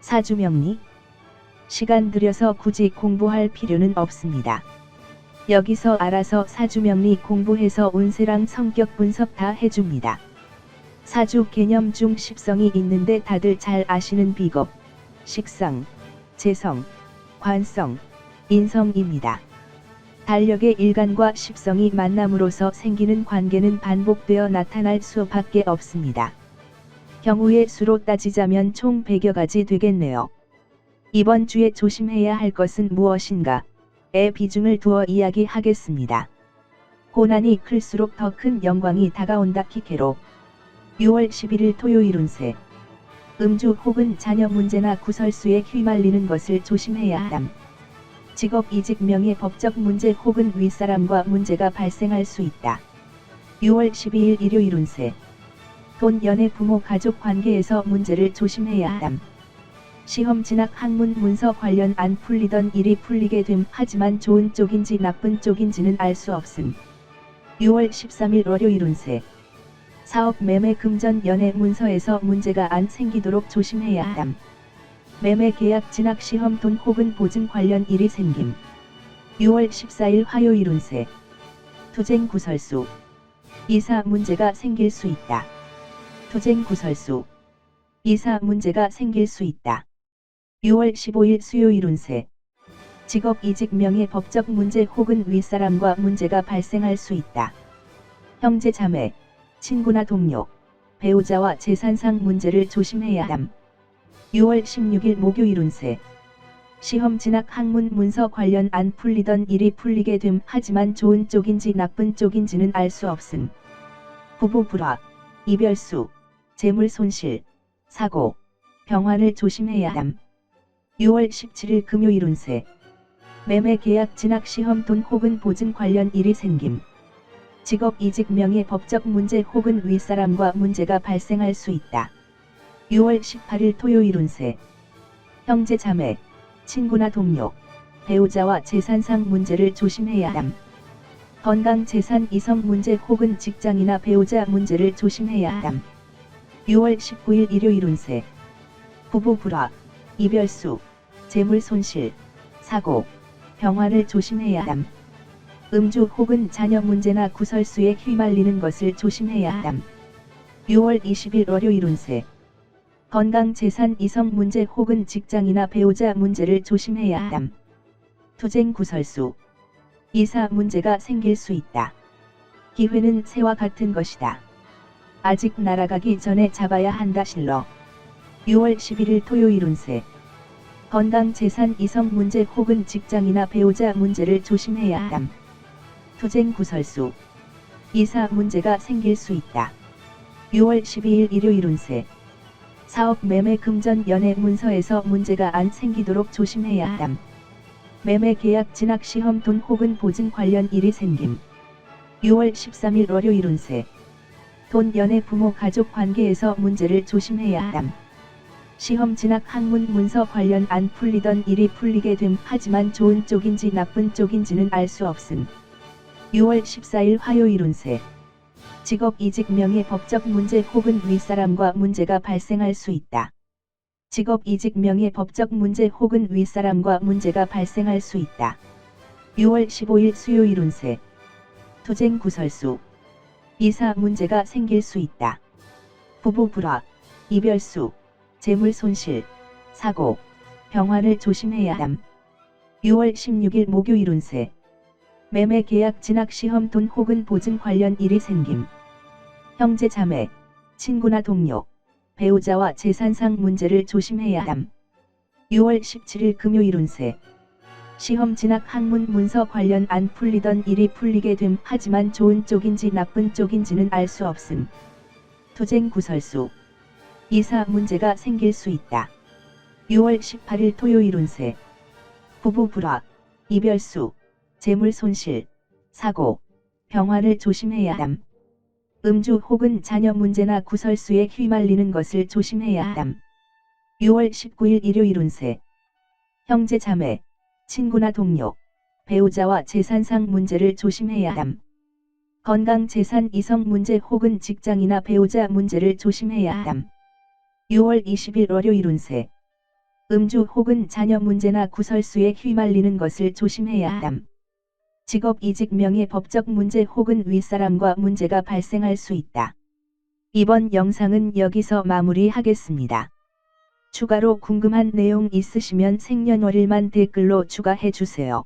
사주명리. 시간 들여서 굳이 공부할 필요는 없습니다. 여기서 알아서 사주명리 공부해서 운세랑 성격 분석 다 해줍니다. 사주 개념 중 십성이 있는데 다들 잘 아시는 비겁, 식성, 재성, 관성, 인성입니다. 달력의 일간과 십성이 만남으로써 생기는 관계는 반복되어 나타날 수밖에 없습니다. 경우의 수로 따지자면 총 100여 가지 되겠네요. 이번 주에 조심해야 할 것은 무엇인가에 비중을 두어 이야기하겠습니다. 고난이 클수록 더 큰 영광이 다가온다. 키케로. 6월 11일 토요일 운세. 음주 혹은 자녀 문제나 구설수에 휘말리는 것을 조심해야 함. 직업 이직 명예 법적 문제 혹은 윗사람과 문제가 발생할 수 있다. 6월 12일 일요일 운세. 돈 연애 부모 가족 관계에서 문제를 조심해야 함. 시험 진학 학문 문서 관련 안 풀리던 일이 풀리게 됨. 하지만 좋은 쪽인지 나쁜 쪽인지는 알 수 없음. 6월 13일 월요일 운세. 사업 매매 금전 연애 문서에서 문제가 안 생기도록 조심해야 함. 매매 계약 진학 시험 돈 혹은 보증 관련 일이 생김. 6월 14일 화요일 운세. 투쟁 구설수. 이사 문제가 생길 수 있다. 투쟁 구설수. 이사 문제가 생길 수 있다. 6월 15일 수요일 운세. 직업 이직 명예 법적 문제 혹은 윗사람과 문제가 발생할 수 있다. 형제 자매, 친구나 동료, 배우자와 재산상 문제를 조심해야 함. 6월 16일 목요일 운세. 시험 진학 학문 문서 관련 안 풀리던 일이 풀리게 됨. 하지만 좋은 쪽인지 나쁜 쪽인지는 알 수 없음. 부부 불화, 이별수, 재물 손실, 사고, 병환을 조심해야 함. 6월 17일 금요일 운세. 매매 계약 진학 시험 돈 혹은 보증 관련 일이 생김. 직업 이직 명예 법적 문제 혹은 윗사람과 문제가 발생할 수 있다. 6월 18일 토요일 운세. 형제 자매, 친구나 동료, 배우자와 재산상 문제를 조심해야 함. 건강 재산 이성 문제 혹은 직장이나 배우자 문제를 조심해야 함. 6월 19일 일요일 운세. 부부 불화, 이별수, 재물 손실, 사고, 병환을 조심해야 함. 음주 혹은 자녀 문제나 구설수에 휘말리는 것을 조심해야 함. 6월 20일 월요일 운세. 건강 재산 이성 문제 혹은 직장이나 배우자 문제를 조심해야 함. 투쟁 구설수. 이사 문제가 생길 수 있다. 기회는 새와 같은 것이다. 아직 날아가기 전에 잡아야 한다. 실러. 6월 11일 토요일 운세. 건강 재산 이성 문제 혹은 직장이나 배우자 문제를 조심해야 함. 투쟁 구설수. 이사 문제가 생길 수 있다. 6월 12일 일요일 운세. 사업 매매 금전 연애 문서에서 문제가 안 생기도록 조심해야 함. 매매 계약 진학 시험 돈 혹은 보증 관련 일이 생김. 6월 13일 월요일 운세. 돈 연애 부모 가족 관계에서 문제를 조심해야 함. 시험 진학 학문 문서 관련 안 풀리던 일이 풀리게 됨. 하지만 좋은 쪽인지 나쁜 쪽인지는 알 수 없음. 6월 14일 화요일 운세. 직업 이직 명예 법적 문제 혹은 윗사람과 문제가 발생할 수 있다. 직업 이직 명예 법적 문제 혹은 윗사람과 문제가 발생할 수 있다. 6월 15일 수요일 운세. 투쟁 구설수. 이사 문제가 생길 수 있다. 부부 불화, 이별수, 재물 손실, 사고, 병환을 조심해야 함. 6월 16일 목요일 운세. 매매 계약 진학 시험 돈 혹은 보증 관련 일이 생김. 형제 자매, 친구나 동료, 배우자와 재산상 문제를 조심해야 함. 6월 17일 금요일 운세. 시험 진학 학문 문서 관련 안 풀리던 일이 풀리게 됨. 하지만 좋은 쪽인지 나쁜 쪽인지는 알 수 없음. 투쟁 구설수. 이사 문제가 생길 수 있다. 6월 18일 토요일 운세. 부부 불화, 이별수, 재물 손실, 사고, 병환을 조심해야 함. 음주 혹은 자녀 문제나 구설수에 휘말리는 것을 조심해야 함. 6월 19일 일요일 운세. 형제 자매, 친구나 동료, 배우자와 재산상 문제를 조심해야 함. 건강 재산 이성 문제 혹은 직장이나 배우자 문제를 조심해야 함. 6월 20일 월요일 운세. 음주 혹은 자녀 문제나 구설수에 휘말리는 것을 조심해야 함. 직업 이직 명예 법적 문제 혹은 윗사람과 문제가 발생할 수 있다. 이번 영상은 여기서 마무리하겠습니다. 추가로 궁금한 내용 있으시면 생년월일만 댓글로 추가해 주세요.